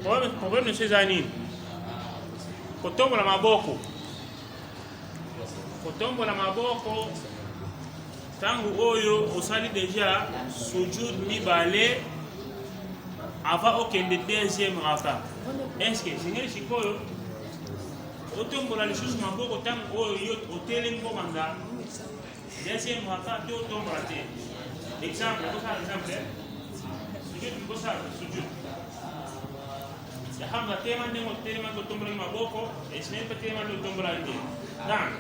problème ni seza nini? Kotombola maboko. Kotombola maboko tangu oyo osali déjà sujud mibale avant okende deuxième raka. Est-ce que singeli sikoyo otombola lisusu maboko tangu oyo yo oteli ngomanga deuxième raka to otombola te. Exemple, sujud mkosa sujud. Hamza tema ndengo tema kutombola maboko, esme tema kutombola nje. Dan,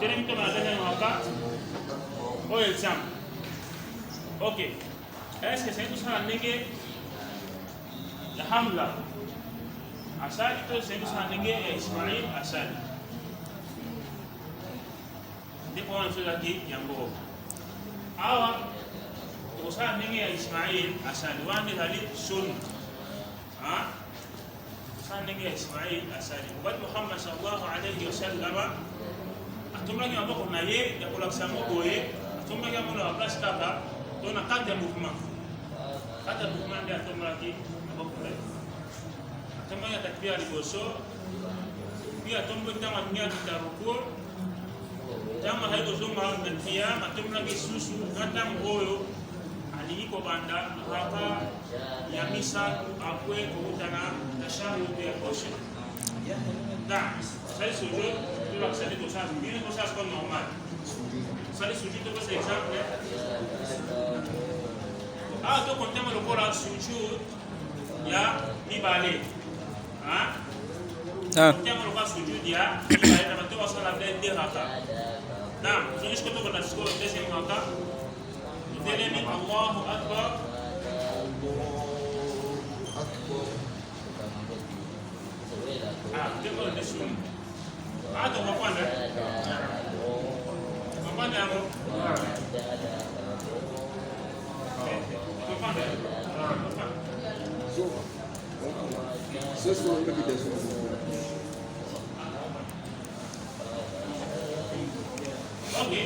tema kutombola deuxième raka. Oh, exemple. Ok. Est-ce que c'est tout ça négué? La Hamla. Asal itu c'est tout ça négué Ismaïl Asal. Dia kawan sudah lagi yang bohong. Awak usaha négué Ismaïl Asal. Wan dia tadi sun. Ah? Usaha négué Ismaïl Asal. Buat Muhammad sallallahu alaihi wasallam. Atum lagi apa kau naye? Dia pulang sama boye. Tumba kama la place kaka tuna kata mouvement dia tumba lagi abokule tumba ya takbir liboso pia tumba tama nya taruku tama hayo zuma ndia tumba lagi susu kata ngoyo ali ko banda hapa ya misa akwe kukutana tashahu ya koshe da sai sujud bila kusali dosa bila dosa kwa normal. Sali sujud itu bahasa exemple. Tu contempla o cora sujud ya mibale. Contempla o cora sujud ya mibale. Nama tu asal ada di raka. Nah, jadi sekolah kita sekolah desi raka. Delemi Allahu Akbar. Kita desi. Ada apa anda? Mana aku? Oke.